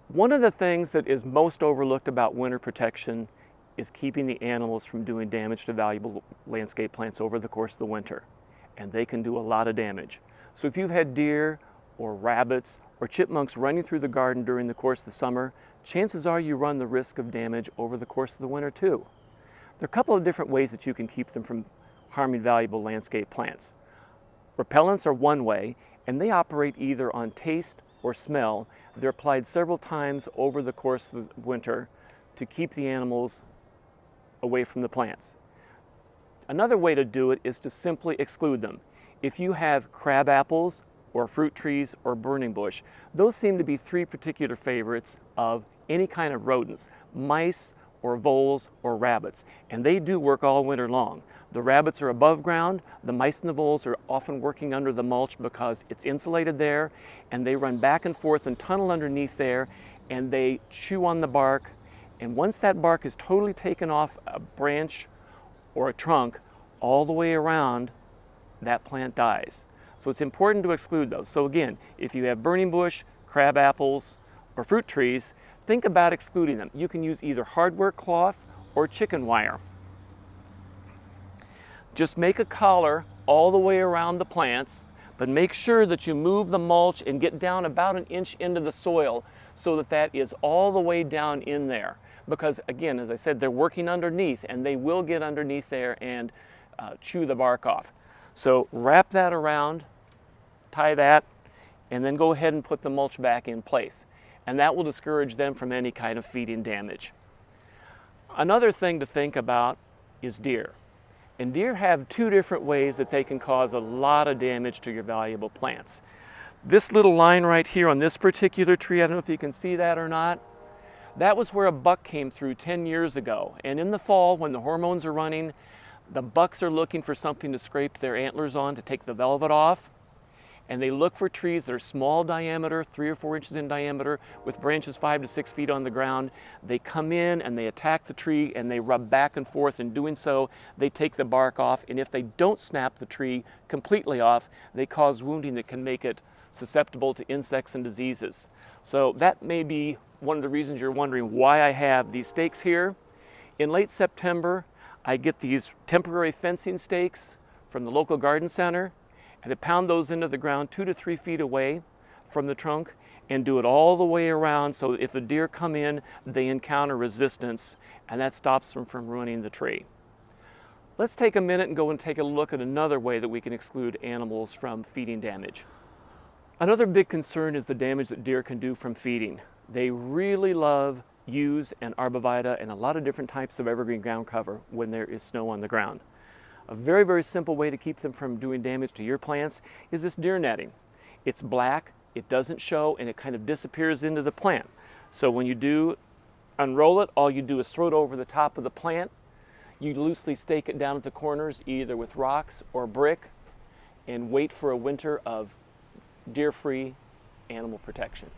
One of the things that is most overlooked about winter protection is keeping the animals from doing damage to valuable landscape plants over the course of the winter. And they can do a lot of damage. So if you've had deer or rabbits or chipmunks running through the garden during the course of the summer, chances are you run the risk of damage over the course of the winter too. There are a couple of different ways that you can keep them from harming valuable landscape plants. Repellents are one way, and they operate either on taste or smell. They're applied several times over the course of the winter to keep the animals away from the plants. Another way to do it is to simply exclude them. If you have crab apples or fruit trees or burning bush, those seem to be three particular favorites of any kind of rodents, mice or voles or rabbits, and they do work all winter long. The rabbits are above ground, the mice and the voles are often working under the mulch because it's insulated there, and they run back and forth and tunnel underneath there, and they chew on the bark, and once that bark is totally taken off a branch or a trunk, all the way around, that plant dies. So it's important to exclude those. So again, if you have burning bush, crab apples, or fruit trees, think about excluding them. You can use either hardware cloth or chicken wire. Just make a collar all the way around the plants, but make sure that you move the mulch and get down about an inch into the soil so that that is all the way down in there. Because again, as I said, they're working underneath and they will get underneath there and chew the bark off. So wrap that around, tie that, and then go ahead and put the mulch back in place. And that will discourage them from any kind of feeding damage. Another thing to think about is deer. And deer have two different ways that they can cause a lot of damage to your valuable plants. This little line right here on this particular tree, I don't know if you can see that or not, that was where a buck came through 10 years ago. And in the fall, when the hormones are running, the bucks are looking for something to scrape their antlers on to take the velvet off. And they look for trees that are small diameter, 3 or 4 inches in diameter, with branches 5 to 6 feet on the ground. They come in and they attack the tree and they rub back and forth. In doing so, they take the bark off. And if they don't snap the tree completely off, they cause wounding that can make it susceptible to insects and diseases. So that may be one of the reasons you're wondering why I have these stakes here. In late September, I get these temporary fencing stakes from the local garden center, and I pound those into the ground 2 to 3 feet away from the trunk and do it all the way around so if the deer come in, they encounter resistance, and that stops them from ruining the tree. Let's take a minute and go and take a look at another way that we can exclude animals from feeding damage. Another big concern is the damage that deer can do from feeding. They really love yews and arborvitae and a lot of different types of evergreen ground cover when there is snow on the ground. A very, very simple way to keep them from doing damage to your plants is this deer netting. It's black, it doesn't show, and it kind of disappears into the plant. So when you do unroll it, all you do is throw it over the top of the plant. You loosely stake it down at the corners, either with rocks or brick, and wait for a winter of deer-free animal protection.